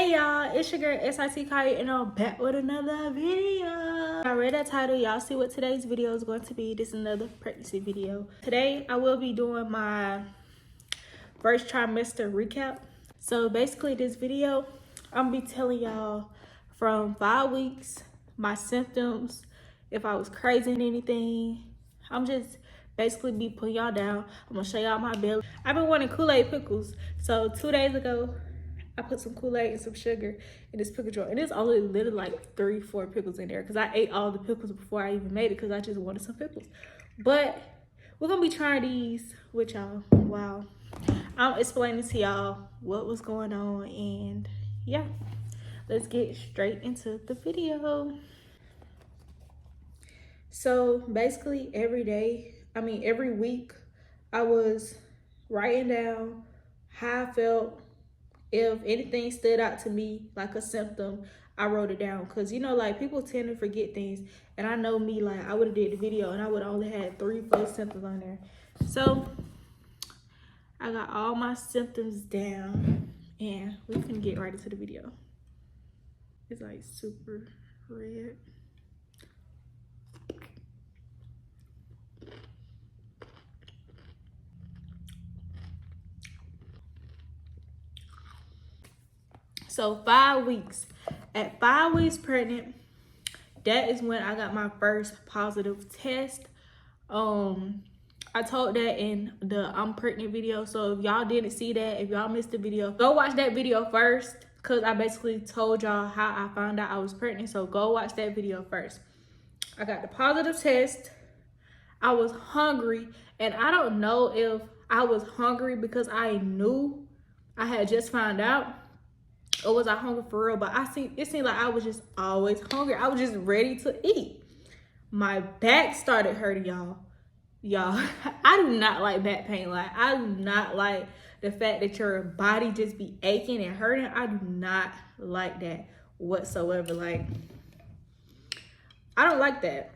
Hey y'all, it's your girl SIT Kaya and I'm back with another video. I read that title, y'all see what today's video is going to be. This is another pregnancy video. Today I will be doing my first trimester recap. So basically this video, I'm gonna be telling y'all from 5 weeks, my symptoms, if I was crazy in anything. I'm just basically be putting y'all down. I'm gonna show y'all my belly. I've been wanting Kool-Aid pickles. So 2 days ago, I put some Kool-Aid and some sugar in this pickle jar. And it's only literally like 3-4 pickles in there because I ate all the pickles before I even made it because I just wanted some pickles. But we're going to be trying these with y'all. Wow. I'm explaining to y'all what was going on. And yeah, let's get straight into the video. So basically every week, I was writing down how I felt. If anything stood out to me like a symptom, I wrote it down. Because, you know, like, people tend to forget things. And I know me, like, I would have did the video and I would have only had 3-4 symptoms on there. So, I got all my symptoms down. And we can get right into the video. It's, like, super red. So 5 weeks. At 5 weeks pregnant, that is when I got my first positive test. I told that in the I'm pregnant video. So if y'all didn't see that, if y'all missed the video, go watch that video first. Cause I basically told y'all how I found out I was pregnant. So go watch that video first. I got the positive test. I was hungry. And I don't know if I was hungry because I knew I had just found out, or was I hungry for real? But it seemed like I was just always hungry. I was just ready to eat. My back started hurting, y'all. I do not like back pain. Like, I do not like the fact that your body just be aching and hurting. I do not like that whatsoever. Like, I don't like that.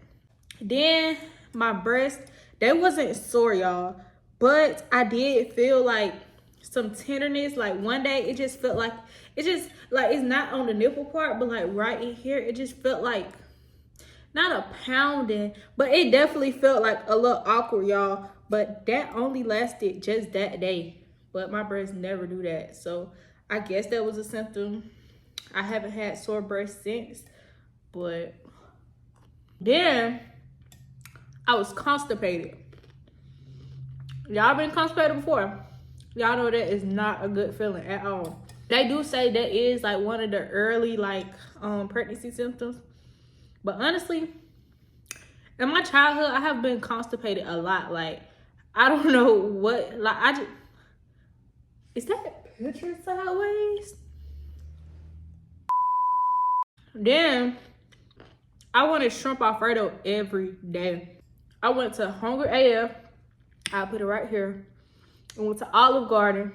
Then my breast, they wasn't sore, y'all. But I did feel like some tenderness. Like, one day it just felt like, it's not on the nipple part, but like right in here, it just felt like, not a pounding, but it definitely felt like a little awkward, y'all. But that only lasted just that day. But my breasts never do that. So I guess that was a symptom. I haven't had sore breasts since. But then I was constipated. Y'all been constipated before? Y'all know that is not a good feeling at all. They do say that is like one of the early pregnancy symptoms. But honestly, in my childhood, I have been constipated a lot. Like, I don't know what, like, is that picture sideways? Then I wanted shrimp Alfredo every day. I went to Hungry AF. I put it right here. I went to Olive Garden.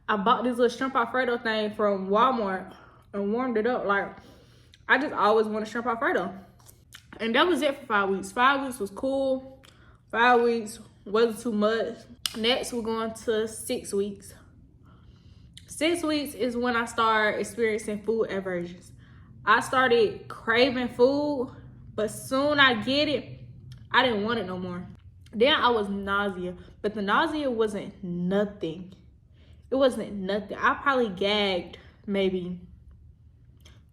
I bought this little shrimp Alfredo thing from Walmart and warmed it up. Like, I just always wanted shrimp Alfredo. And that was it for 5 weeks. 5 weeks was cool. 5 weeks wasn't too much. Next, we're going to 6 weeks. 6 weeks is when I started experiencing food aversions. I started craving food, but soon I get it, I didn't want it no more. Then I was nausea, but the nausea wasn't nothing. It wasn't nothing. I probably gagged maybe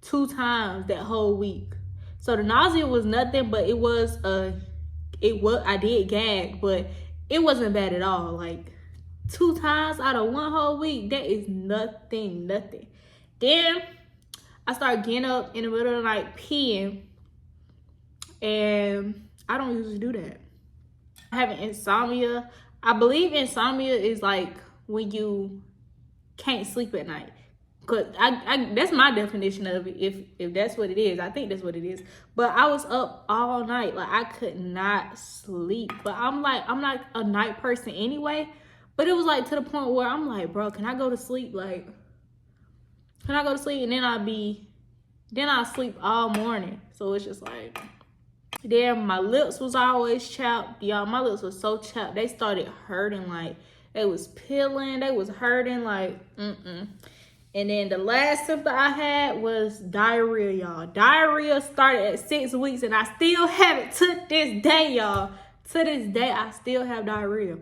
2 times that whole week. So the nausea was nothing, but I did gag, but it wasn't bad at all. Like, 2 times out of 1 whole week, that is nothing. Then I started getting up in the middle of the night peeing, and I don't usually do that. Having insomnia. I believe insomnia is like when you can't sleep at night. Cause I that's my definition of it. If that's what it is, I think that's what it is. But I was up all night. Like, I could not sleep. But I'm not a night person anyway. But it was like to the point where I'm like, bro, can I go to sleep? Like, can I go to sleep? And then I'll sleep all morning. So it's just like, then my lips was always chapped. Y'all, my lips was so chapped. They started hurting. Like, they was peeling. They was hurting. Like, And then the last symptom I had was diarrhea, y'all. Diarrhea started at 6 weeks, and I still have it to this day, y'all. To this day, I still have diarrhea.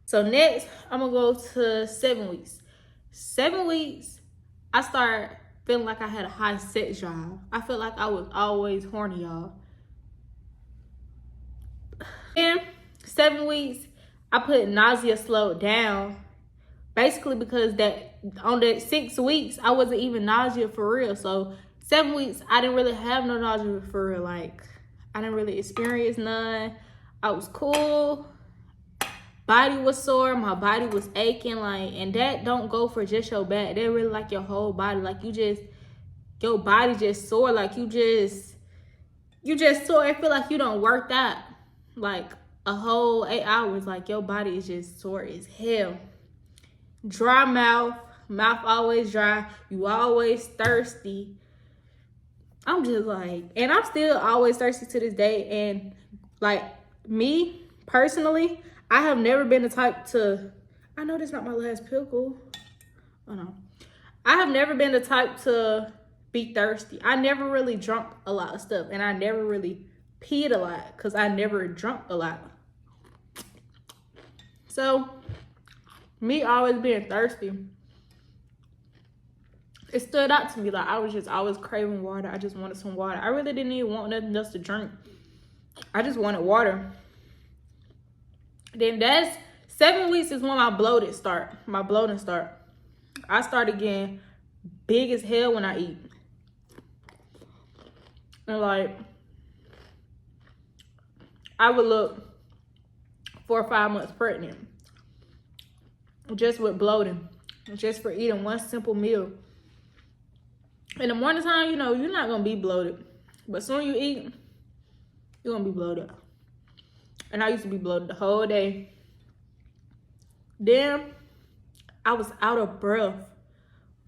So next, I'm gonna go to 7 weeks. 7 weeks, I started feeling like I had a high sex drive. I felt like I was always horny, y'all. And 7 weeks, I put nausea slowed down. Basically because that on that 6 weeks, I wasn't even nausea for real. So 7 weeks, I didn't really have no nausea for real. Like, I didn't really experience none. I was cool. Body was sore. My body was aching. Like, and that don't go for just your back. That really like your whole body. Like, your body just sore. Like, you just sore. I feel like you don't work out like a whole 8 hours. Like, your body is just sore as hell. Dry mouth always dry. You always thirsty. I'm just like, and I'm still always thirsty to this day. And like me personally, I have never been the type to, I know this is not my last pickle. Oh no. I have never been the type to be thirsty. I never really drunk a lot of stuff, and I never really peed a lot because I never drunk a lot. So me always being thirsty, it stood out to me. Like, I was just always craving water. I just wanted some water. I really didn't even want nothing else to drink. I just wanted water. Then that's 7 weeks is when my bloating start. I started getting big as hell when I eat. And like, I would look 4 or 5 months pregnant. Just with bloating. Just for eating one simple meal. In the morning time, you know, you're not going to be bloated. But soon you eat, you're going to be bloated. And I used to be bloated the whole day. Then, I was out of breath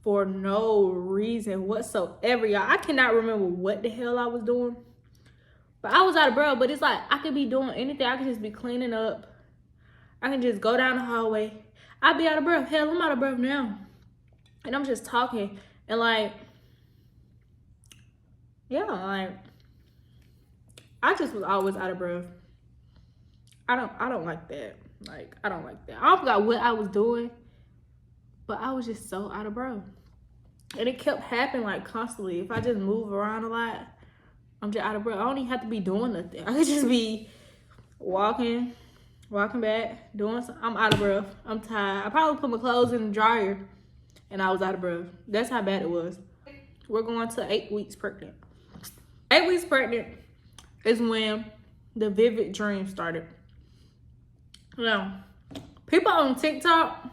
for no reason whatsoever, y'all. I cannot remember what the hell I was doing. But I was out of breath. But it's like, I could be doing anything. I could just be cleaning up. I can just go down the hallway. I'll be out of breath. Hell, I'm out of breath now. And I'm just talking. And like, yeah, like, I just was always out of breath. I don't like that. Like, I don't like that. I forgot what I was doing, but I was just so out of breath. And it kept happening like constantly. If I just move around a lot, I'm just out of breath. I don't even have to be doing nothing. I could just be walking back, doing something. I'm out of breath. I'm tired. I probably put my clothes in the dryer and I was out of breath. That's how bad it was. We're going to 8 weeks pregnant. 8 weeks pregnant is when the vivid dream started. Now, people on TikTok,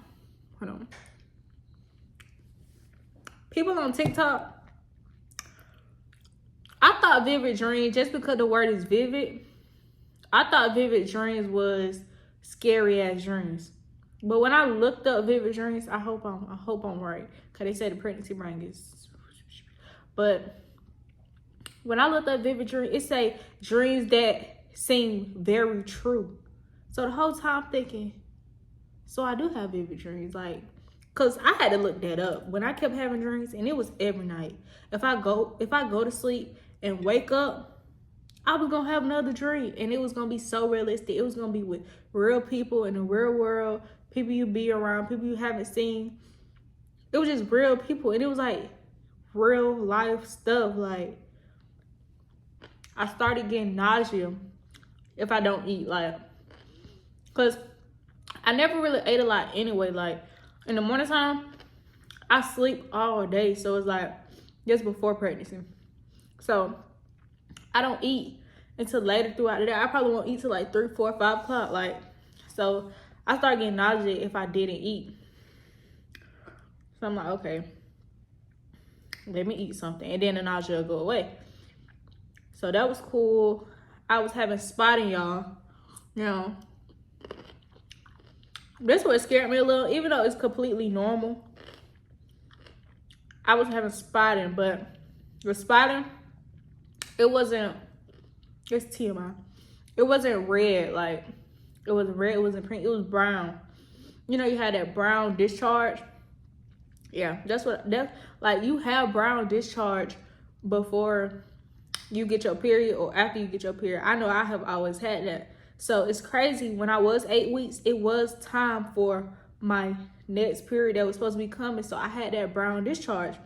I thought vivid dreams, just because the word is vivid, I thought vivid dreams was scary ass dreams. But when I looked up vivid dreams, I hope I'm right, because they say the pregnancy brain is. But when I looked up vivid dreams, it say dreams that seem very true. So the whole time I'm thinking, so I do have vivid dreams, like, cause I had to look that up. When I kept having dreams, and it was every night. If I go to sleep and wake up, I was gonna have another dream, and it was gonna be so realistic. It was gonna be with real people in the real world, people you be around, people you haven't seen. It was just real people, and it was like real life stuff. Like, I started getting nausea if I don't eat, like, cause I never really ate a lot anyway. Like, in the morning time, I sleep all day, so it's like just before pregnancy. So I don't eat until later throughout the day. I probably won't eat till like 3, 4, 5 o'clock. Like, so I started getting nausea if I didn't eat. So I'm like, okay, let me eat something, and then the nausea will go away. So that was cool. I was having spotting, y'all. You know, this what scared me a little, even though it's completely normal. I was having spotting, but the spotting, it wasn't, it's TMI. It wasn't red, like, it wasn't red, it wasn't pink, it was brown. You know, you had that brown discharge. Yeah, like you have brown discharge before you get your period or after you get your period. I know I have always had that. So it's crazy. When I was 8 weeks, it was time for my next period that was supposed to be coming. So I had that brown discharge.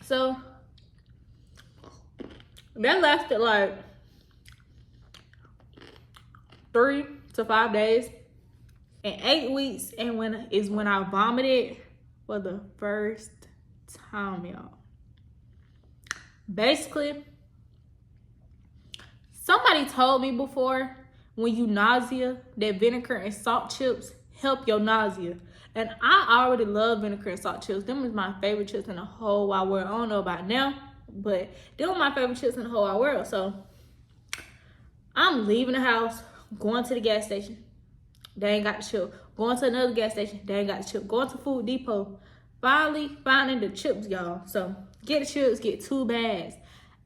So that lasted like 3 to 5 days. And 8 weeks and when I vomited for the first time, y'all. Basically, somebody told me before, when you nausea, that vinegar and salt chips help your nausea. And I already love vinegar and salt chips. Them is my favorite chips in the whole wide world. I don't know about now, but them are my favorite chips in the whole wide world. So I'm leaving the house, going to the gas station. They ain't got the chip. Going to another gas station. They ain't got the chip. Going to Food Depot. Finally finding the chips, y'all. So get the chips, get 2 bags.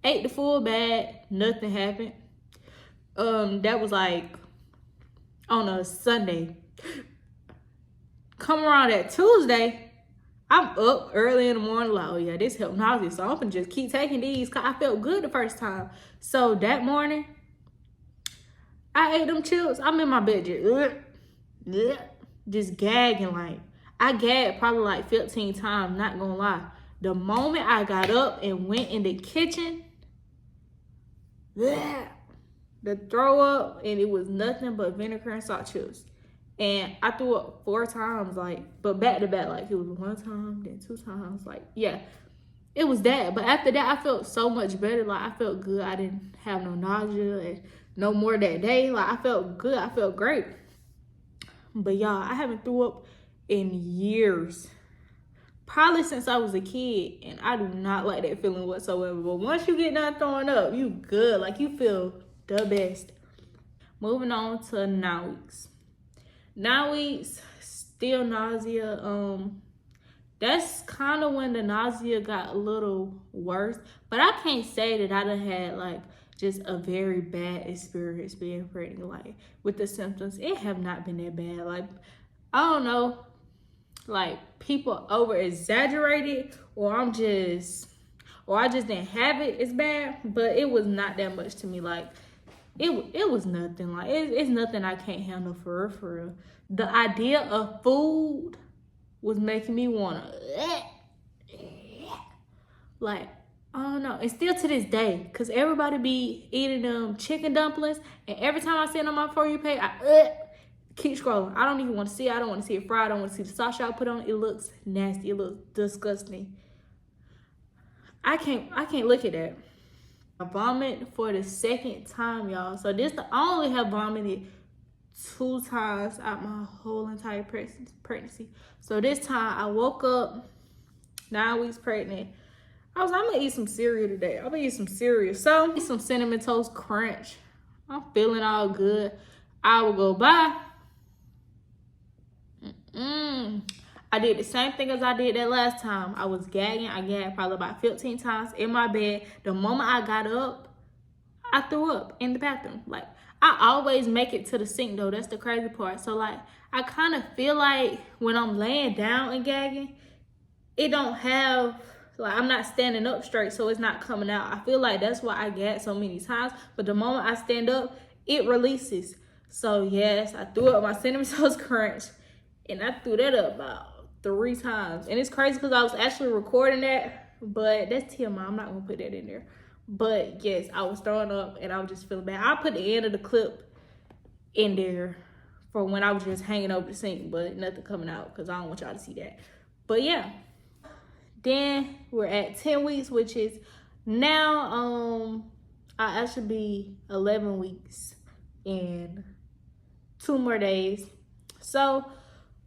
Ate the full bag, nothing happened. That was like on a Sunday. Come around that Tuesday, I'm up early in the morning, like, oh yeah, this helped nausea. So I'm gonna just keep taking these because I felt good the first time. So that morning, I ate them chips. I'm in my bed just gagging. Like, I gagged probably like 15 times, not gonna lie. The moment I got up and went in the kitchen, the throw up, and it was nothing but vinegar and salt chips. And I threw up 4 times, like, but back to back. Like, it was 1 time, then 2 times. Like, yeah, it was that. But after that, I felt so much better. Like, I felt good. I didn't have no nausea and no more that day. Like, I felt good. I felt great. But y'all, I haven't threw up in years. Probably since I was a kid. And I do not like that feeling whatsoever. But once you get done throwing up, you good. Like, you feel the best. Moving on to 9 weeks. 9 weeks, still nausea. That's kind of when the nausea got a little worse. But I can't say that I done had like just a very bad experience being pregnant. Like, with the symptoms, it have not been that bad. Like, I don't know, like people over exaggerated, or I just didn't have it as bad. But it was not that much to me. Like, it was nothing. Like, it's nothing I can't handle for real. The idea of food was making me wanna, like, I don't know. And still to this day, cause everybody be eating them chicken dumplings, and every time I see it on my For You page, I keep scrolling. I don't even want to see it. I don't want to see it fried. I don't want to see the sauce y'all put on it. It looks nasty. It looks disgusting. I can't look at that. I vomit for the second time, y'all. So I only have vomited 2 times out my whole entire pregnancy. So this time I woke up 9 weeks pregnant. I'm gonna eat some cereal today. I'm gonna eat some cereal. So eat some Cinnamon Toast Crunch. I'm feeling all good. I will go by. I did the same thing as I did that last time. I was gagging. I gagged probably about 15 times in my bed. The moment I got up, I threw up in the bathroom. Like, I always make it to the sink though. That's the crazy part. So like, I kind of feel like when I'm laying down and gagging, it don't have, like, I'm not standing up straight, so it's not coming out. I feel like that's why I gag so many times. But the moment I stand up, it releases. So yes, I threw up my Cinnamon Toast Crunch, and I threw that up about 3 times. And it's crazy because I was actually recording that, but that's TMI. I'm not gonna put that in there. But yes, I was throwing up and I was just feeling bad. I'll put the end of the clip in there for when I was just hanging over the sink, but nothing coming out because I don't want y'all to see that. But yeah, then we're at 10 weeks, which is now, I should be 11 weeks in 2 more days. So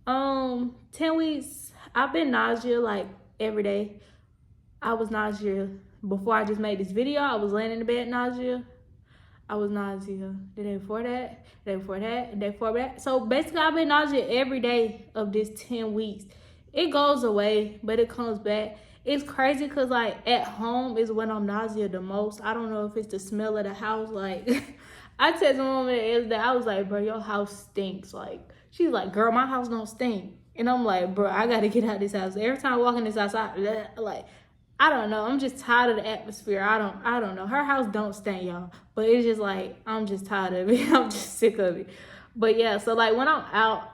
10 weeks, I've been nausea like every day. I was nausea before I just made this video. I was laying in the bed nausea. I was nausea the day before that, the day before that, the day before that. So basically, I've been nausea every day of this 10 weeks. It goes away, but it comes back. It's crazy because, like, at home is when I'm nausea the most. I don't know if it's the smell of the house. Like, I texted my mom the other day. I was like, bro, your house stinks. Like, she's like, girl, my house don't stink. And I'm like, bro, I gotta get out of this house. Every time I walk in this house, like, I don't know. I'm just tired of the atmosphere. I don't know. Her house don't stink, y'all. But it's just like, I'm just tired of it. I'm just sick of it. But yeah, so like when I'm out,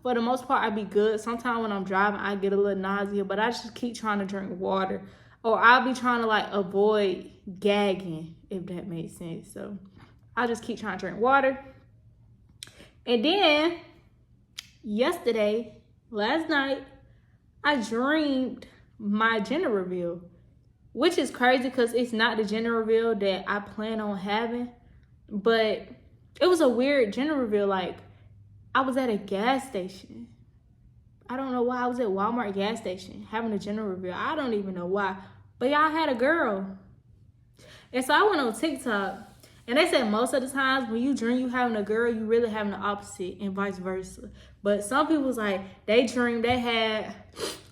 for the most part, I be good. Sometimes when I'm driving, I get a little nausea, but I just keep trying to drink water. Or I'll be trying to like avoid gagging, if that makes sense. So I just keep trying to drink water. And then last night, I dreamed my gender reveal, which is crazy because it's not the gender reveal that I plan on having, but it was a weird gender reveal. Like, I was at a gas station. I don't know why. I was at Walmart gas station having a gender reveal. I don't even know why, but y'all had a girl. And so I went on TikTok, and they said most of the times when you dream you having a girl, you really having the opposite and vice versa. But some people was like, they dreamed they had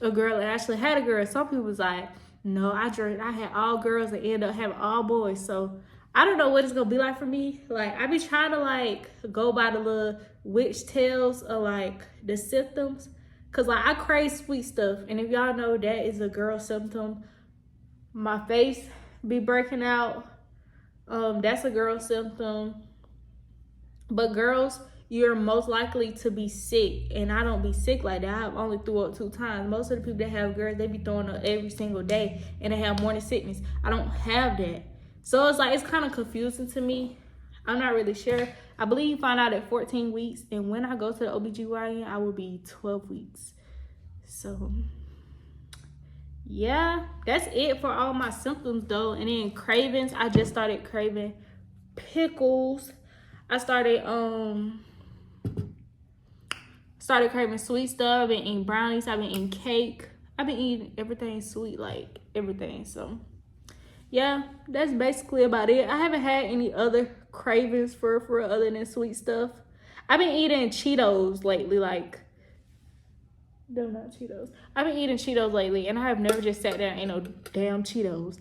a girl and actually had a girl. Some people was like, no, I dreamed I had all girls and ended up having all boys. So I don't know what it's gonna be like for me. Like, I be trying to like go by the little witch tales of like the symptoms. Cause like I crave sweet stuff. And if y'all know that is a girl symptom, my face be breaking out. That's a girl symptom. But girls, you're most likely to be sick, and I don't be sick like that. I've only threw up 2 times. Most of the people that have girls, they be throwing up every single day, and they have morning sickness. I don't have that. So it's like, it's kind of confusing to me. I'm not really sure. I believe you find out at 14 weeks, and when I go to the OBGYN, I will be 12 weeks. So yeah, that's it for all my symptoms though. And then cravings, I just started craving pickles. I started craving sweet stuff. I've been eating brownies. I've been eating cake. I've been eating everything sweet, like everything. So yeah, that's basically about it. I haven't had any other cravings for other than sweet stuff. I've been eating Cheetos lately, like, no, not Cheetos. I've been eating Cheetos lately, and I have never just sat there and ate no damn Cheetos.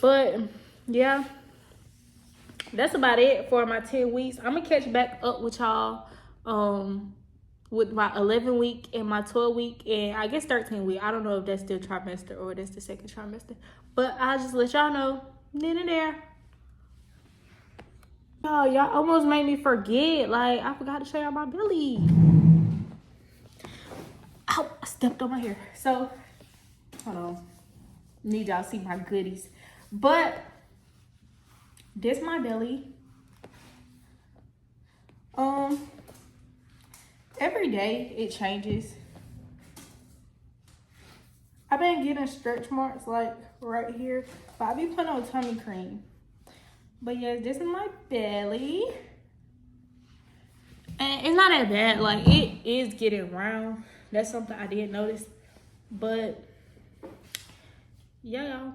But yeah, that's about it for my 10 weeks. I'm gonna catch back up with y'all with my 11 week and my 12 week and I guess 13 week. I don't know if that's still trimester or that's the second trimester, but I'll just let y'all know then and there. Oh, y'all almost made me forget. Like, I forgot to show y'all my belly. Ow, I stepped on my hair. So hold on, need y'all to see my goodies. But this my belly. Every day it changes. I've been getting stretch marks like right here, but I be putting on tummy cream. But yeah, this is my belly. And it's not that bad. Like, it is getting round. That's something I did notice. But yeah, y'all.